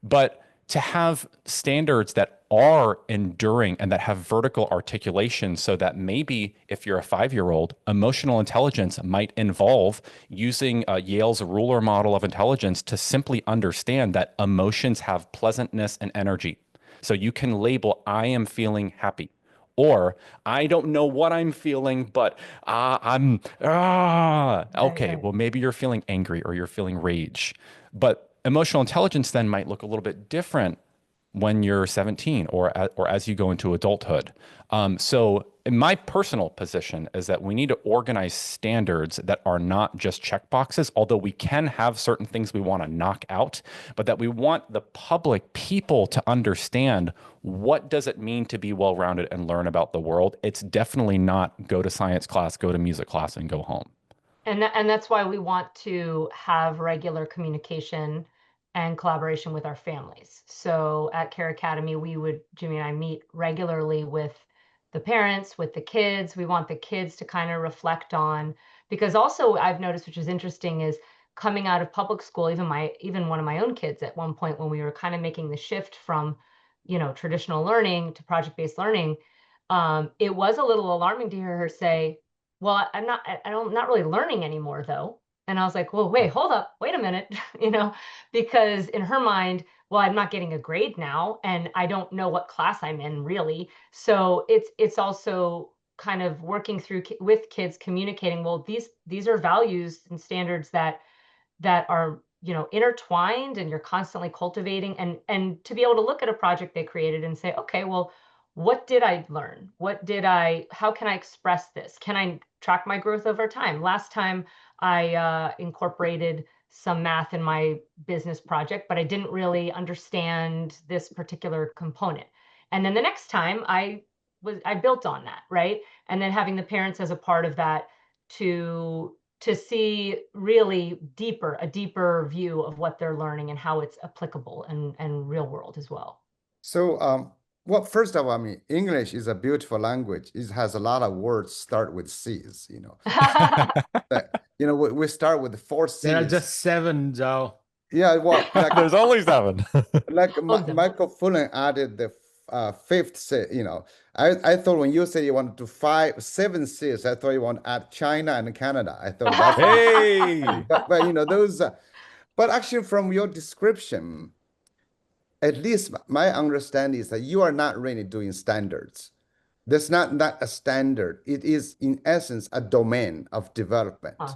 But to have standards that are enduring and that have vertical articulation, so that maybe if you're a 5-year-old, emotional intelligence might involve using Yale's ruler model of intelligence to simply understand that emotions have pleasantness and energy. So you can label, I am feeling happy. Or I don't know what I'm feeling, but okay, right. well, maybe you're feeling angry or you're feeling rage. But emotional intelligence then might look a little bit different when you're 17 or as you go into adulthood. So in my personal position is that we need to organize standards that are not just check boxes, although we can have certain things we want to knock out, but that we want the public people to understand what does it mean to be well-rounded and learn about the world. It's definitely not go to science class, go to music class, and go home. And that's why we want to have regular communication and collaboration with our families. So at Care Academy, Jimmy and I meet regularly with the parents, with the kids. We want the kids to kind of reflect on, because also I've noticed, which is interesting, is coming out of public school, even one of my own kids at one point when we were kind of making the shift from, traditional learning to project-based learning, it was a little alarming to hear her say, well, I'm not really learning anymore though. And I was like, well, hold up, wait a minute, because in her mind, well, I'm not getting a grade now, and I don't know what class I'm in really. So it's also kind of working through with kids, communicating, well, these are values and standards that are, intertwined, and you're constantly cultivating, and to be able to look at a project they created and say, okay, well, what did I learn? How can I express this? Can I track my growth over time? Last time I incorporated some math in my business project, but I didn't really understand this particular component. And then the next time I built on that, right? And then having the parents as a part of that to see really a deeper view of what they're learning and how it's applicable and real world as well. So, well, first of all, I mean, English is a beautiful language. It has a lot of words start with C's, we start with 4 There are C's. just 7, Zhao. Yeah, well, like There's only 7. like Awesome. Michael Fullen added the fifth C, I thought when you said you wanted to 7 C's, I thought you want to add China and Canada. I thought that's Hey. but those, but actually from your description, at least my understanding is that you are not really doing standards. That's not a standard. It is in essence a domain of development. Huh.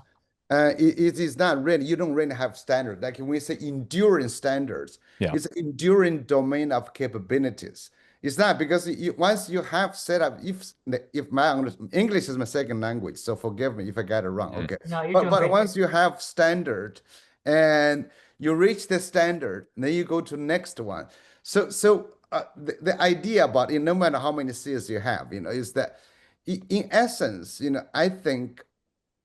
It is not really, you don't really have standards. Like when we say enduring standards, Yeah. it's an enduring domain of capabilities. It's not because once you have set up, if my English is my second language, so forgive me if I got it wrong. Okay. No, you're But doing great. once you have standard and you reach the standard, then you go to the next one. So the idea about it, no matter how many C's you have, is that in essence, I think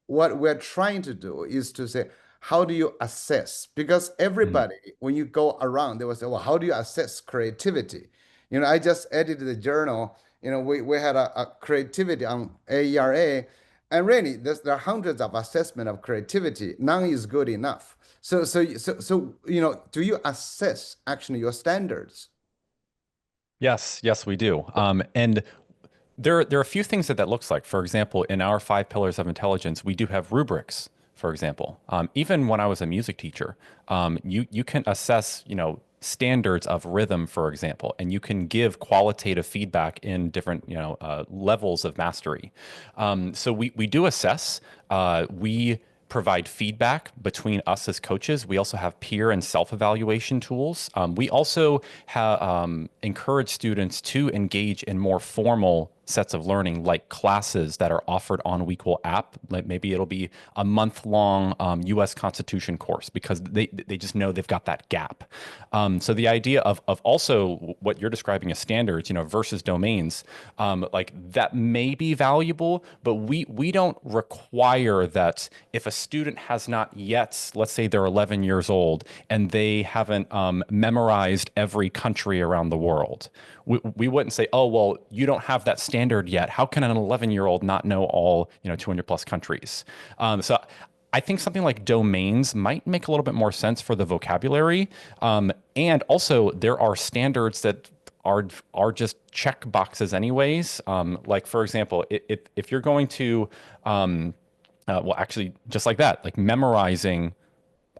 what we're trying to do is to say, how do you assess? Because everybody, when you go around, they will say, well, how do you assess creativity? I just edited the journal. We had a creativity on AERA, and really, there are hundreds of assessment of creativity. None is good enough. So, do you assess actually your standards? Yes, we do. And there are a few things that looks like. For example, in our 5 pillars of intelligence, we do have rubrics. For example, even when I was a music teacher, you can assess, standards of rhythm, for example, and you can give qualitative feedback in different, levels of mastery. So we do assess. We provide feedback between us as coaches. We also have peer and self-evaluation tools. We also encourage students to engage in more formal sets of learning, like classes that are offered on Weequal app. Like maybe it'll be a month-long U.S. Constitution course because they just know they've got that gap. So the idea of also what you're describing as standards, versus domains, like that may be valuable, but we don't require that if a student has not yet, let's say they're 11 years old and they haven't memorized every country around the world, we wouldn't say, oh, well, you don't have that standard standard yet. How can an 11-year-old not know all, 200 plus countries? So I think something like domains might make a little bit more sense for the vocabulary. And also there are standards that are just check boxes anyways. Like for example, if you're going to, well, actually just like that, like memorizing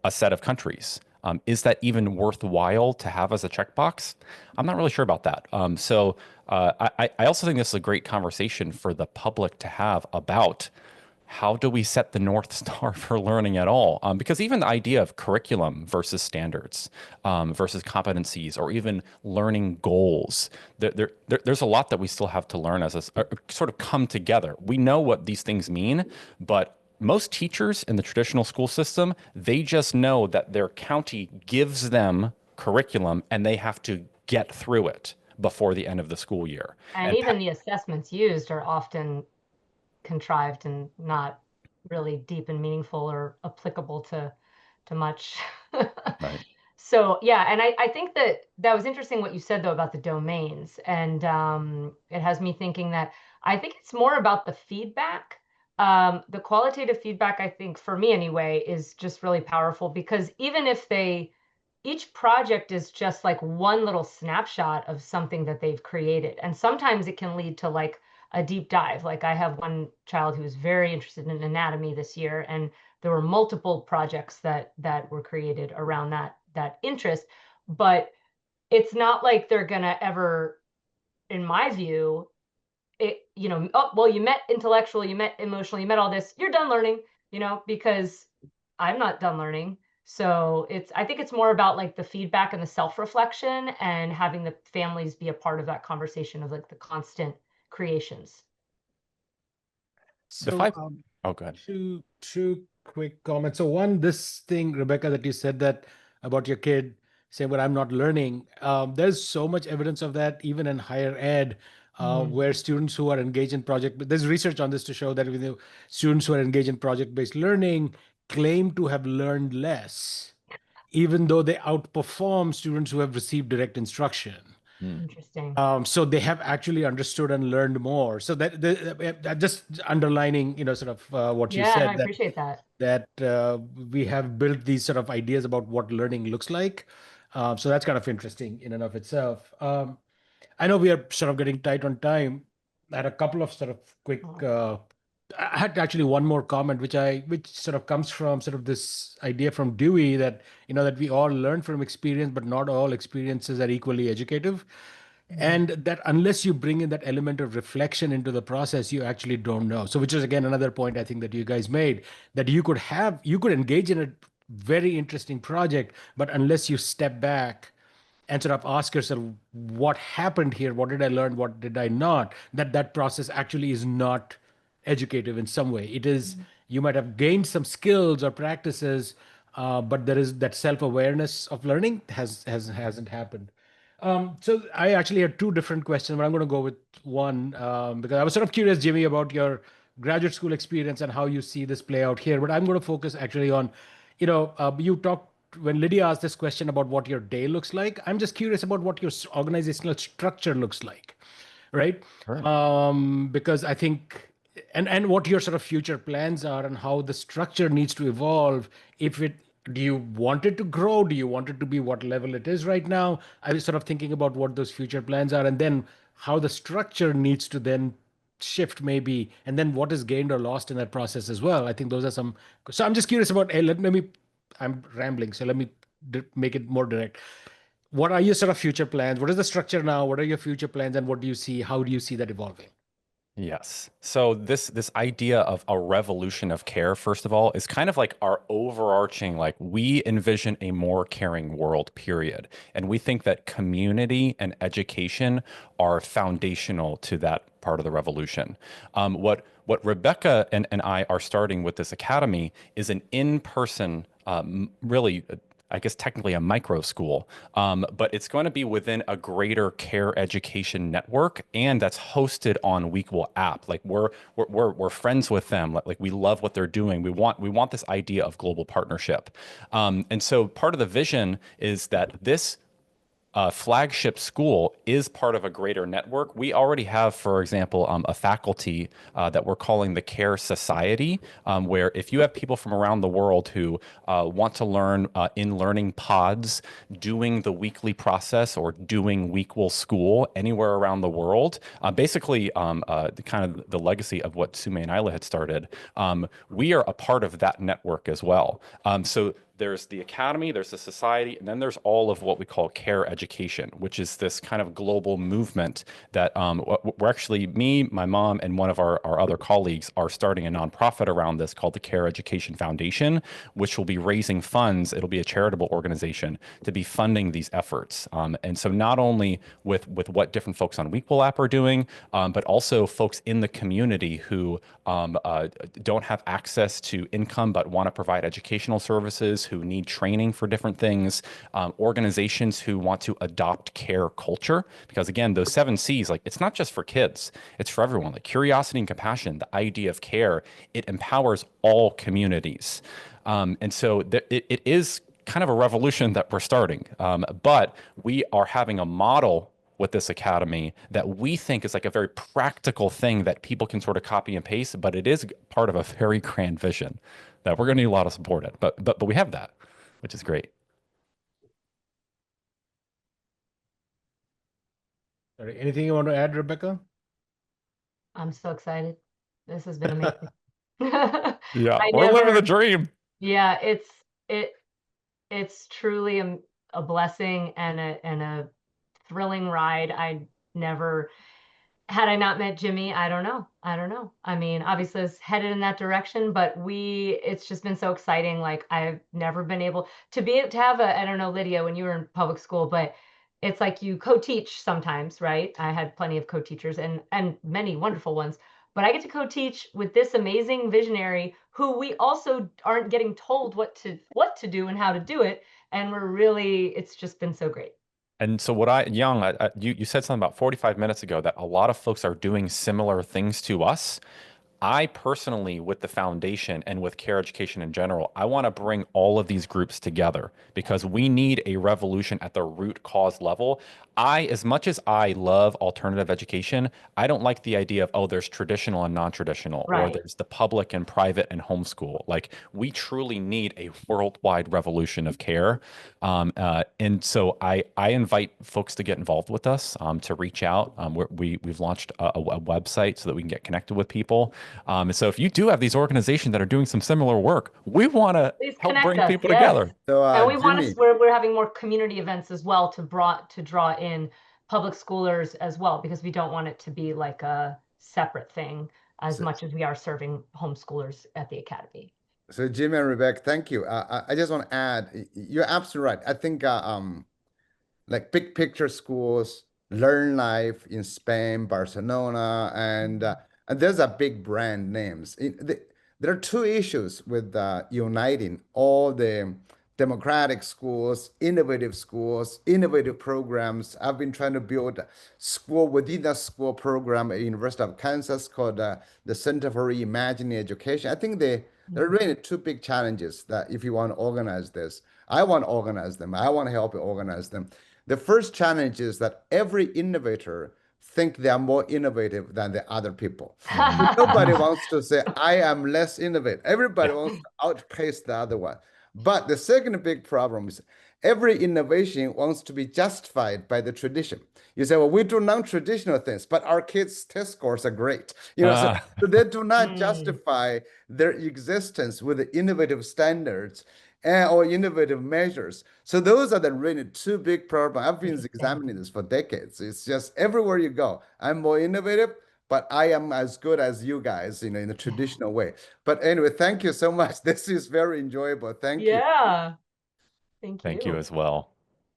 a set of countries. Is that even worthwhile to have as a checkbox? I'm not really sure about that. I also think this is a great conversation for the public to have about how do we set the North Star for learning at all? Because even the idea of curriculum versus standards versus competencies or even learning goals, there's a lot that we still have to learn as a sort of come together. We know what these things mean, but most teachers in the traditional school system, they just know that their county gives them curriculum and they have to get through it before the end of the school year. And even the assessments used are often contrived and not really deep and meaningful or applicable to much. Right. So yeah, and I think that was interesting what you said though about the domains, and it has me thinking that I think it's more about the feedback. The qualitative feedback, I think, for me anyway, is just really powerful because even if each project is just like one little snapshot of something that they've created, and sometimes it can lead to like a deep dive. Like I have one child who was very interested in anatomy this year, and there were multiple projects that were created around that interest, but it's not like they're gonna ever, in my view, oh, well, you met intellectual, you met emotional, you met all this, you're done learning, because I'm not done learning. So I think it's more about like the feedback and the self-reflection and having the families be a part of that conversation of like the constant creations. The So, five, oh, go ahead. two quick comments. So one, this thing, Rebecca, that you said that about your kid saying, "But I'm not learning." There's so much evidence of that, even in higher ed, where students who are engaged in project, there's research on this to show that students who are engaged in project-based learning claim to have learned less, even though they outperform students who have received direct instruction. Interesting. So they have actually understood and learned more. So that just underlining, sort of what you Yeah, and I said, that appreciate that. we have built these sort of ideas about what learning looks like. So that's kind of interesting in and of itself. I know we are sort of getting tight on time. I had a couple of sort of quick. I had actually one more comment, which sort of comes from sort of this idea from Dewey that that we all learn from experience, but not all experiences are equally educative. And that unless you bring in that element of reflection into the process, you actually don't know. So, which is again another point I think that you guys made, that you could engage in a very interesting project, but unless you step back and sort of ask yourself, what happened here? What did I learn? What did I not? That process actually is not educative in some way. It is, you might have gained some skills or practices, but there is that self-awareness of learning hasn't happened. So I actually had two different questions, but I'm going to go with one because I was sort of curious, Jimmy, about your graduate school experience and how you see this play out here. But I'm going to focus actually on, you talked when Lydia asked this question about what your day looks like. I'm just curious about what your organizational structure looks like, right? Sure. Because I think, and what your sort of future plans are and how the structure needs to evolve. Do you want it to grow? Do you want it to be what level it is right now? I was sort of thinking about what those future plans are, and then how the structure needs to then shift maybe, and then what is gained or lost in that process as well. I think those are some. So I'm just curious about. Let me. I'm rambling, so let me make it more direct. What are your sort of future plans? What is the structure now? What are your future plans, and what do you see? How do you see that evolving? Yes. So this idea of a revolution of care, first of all, is kind of like our overarching, like we envision a more caring world, period. And we think that community and education are foundational to that part of the revolution. What Rebecca and I are starting with this academy is an in-person, really I guess technically a micro school, but it's going to be within a greater care education network, and that's hosted on Weequal app. Like we're friends with them. Like we love what they're doing. We want this idea of global partnership, and so part of the vision is that this flagship school is part of a greater network. We already have, for example, a faculty that we're calling the Care Society, where if you have people from around the world who want to learn in learning pods, doing the weekly process or doing Weekwell School anywhere around the world, basically kind of the legacy of what Sume and Isla had started, we are a part of that network as well. So there's the academy, there's the society, and then there's all of what we call care education, which is this kind of global movement that we're actually, me, my mom, and one of our other colleagues are starting a nonprofit around this called the Care Education Foundation, which will be raising funds. It'll be a charitable organization to be funding these efforts. And so not only with what different folks on Weekwell app are doing, but also folks in the community who don't have access to income but want to provide educational services, who need training for different things, organizations who want to adopt care culture. Because again, those 7 C's, like it's not just for kids, it's for everyone. Like curiosity and compassion, the idea of care, it empowers all communities. And so it is kind of a revolution that we're starting. But we are having a model with this academy that we think is like a very practical thing that people can sort of copy and paste, but it is part of a very grand vision that we're going to need a lot of support at. But we have that, which is great. Sorry, anything you want to add, Rebecca? I'm so excited. This has been amazing. Yeah, I we're living the never, dream. yeah, it's truly a blessing and a thrilling ride. Had I not met Jimmy, I don't know. I mean, obviously it's headed in that direction, but it's just been so exciting. Like I've never been able to have I don't know, Lydia, when you were in public school, but it's like you co-teach sometimes, right? I had plenty of co-teachers and many wonderful ones, but I get to co-teach with this amazing visionary who we also aren't getting told what to do and how to do it. And it's just been so great. And so you said something about 45 minutes ago that a lot of folks are doing similar things to us. I personally, with the foundation and with care education in general, I want to bring all of these groups together because we need a revolution at the root cause level. As much as I love alternative education, I don't like the idea of, oh, there's traditional and non-traditional, or Right. there's the public and private and homeschool. Like we truly need a worldwide revolution of care. And so I invite folks to get involved with us, to reach out. We've launched a website so that we can get connected with people. And so if you do have these organizations that are doing some similar work, we want to Please help connect bring us. people Yes. together. So, And we Jimmy, we're having more community events as well to draw in public schoolers as well, because we don't want it to be like a separate thing as so, much as we are serving homeschoolers at the academy. so Jimmy and Rebecca, thank you. I just want to add, you're absolutely right. I think like big picture schools, Learn Life in Spain, Barcelona, and there's a big brand names. There are 2 issues with uniting all the democratic schools, innovative programs. I've been trying to build a school within a school program at University of Kansas called the Center for Reimagining Education. I think there are really 2 big challenges that if you want to organize this, I want to organize them. I want to help you organize them. The first challenge is that every innovator think they are more innovative than the other people. Nobody wants to say, I am less innovative. Everybody wants to outpace the other one. But the second big problem is every innovation wants to be justified by the tradition. You say, well, we do non-traditional things, but our kids' test scores are great. So they do not justify their existence with the innovative standards or innovative measures. So those are the really 2 big problems. I've been examining this for decades. It's just everywhere you go, I'm more innovative, but I am as good as you guys, in a traditional way. But anyway, thank you so much. This is very enjoyable. Thank you. Yeah. Thank Thank you you. as well.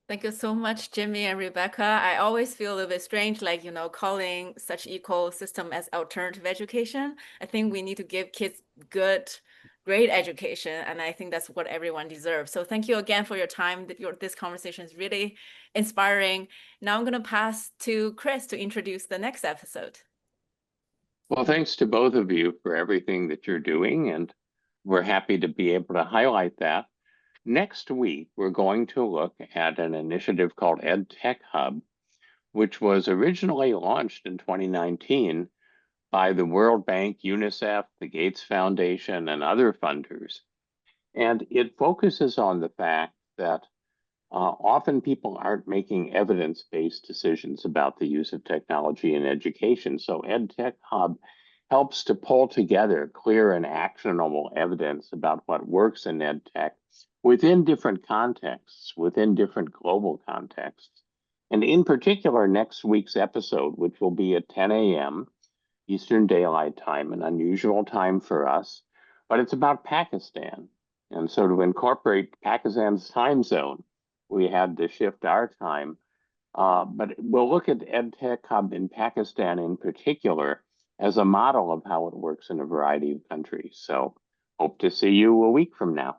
Thank you so much, Jimmy and Rebecca. I always feel a little bit strange, like, calling such ecosystem as alternative education. I think we need to give kids great education, and I think that's what everyone deserves. So thank you again for your time. This conversation is really inspiring. Now I'm going to pass to Chris to introduce the next episode. Well, thanks to both of you for everything that you're doing, and we're happy to be able to highlight that. Next week, we're going to look at an initiative called EdTech Hub, which was originally launched in 2019 by the World Bank, UNICEF, the Gates Foundation, and other funders. And it focuses on the fact that often people aren't making evidence-based decisions about the use of technology in education. So EdTech Hub helps to pull together clear and actionable evidence about what works in EdTech within different contexts, within different global contexts. And in particular, next week's episode, which will be at 10 a.m. Eastern Daylight Time, an unusual time for us, but it's about Pakistan. And so to incorporate Pakistan's time zone, we had to shift our time. But we'll look at EdTech Hub in Pakistan in particular as a model of how it works in a variety of countries. So hope to see you a week from now.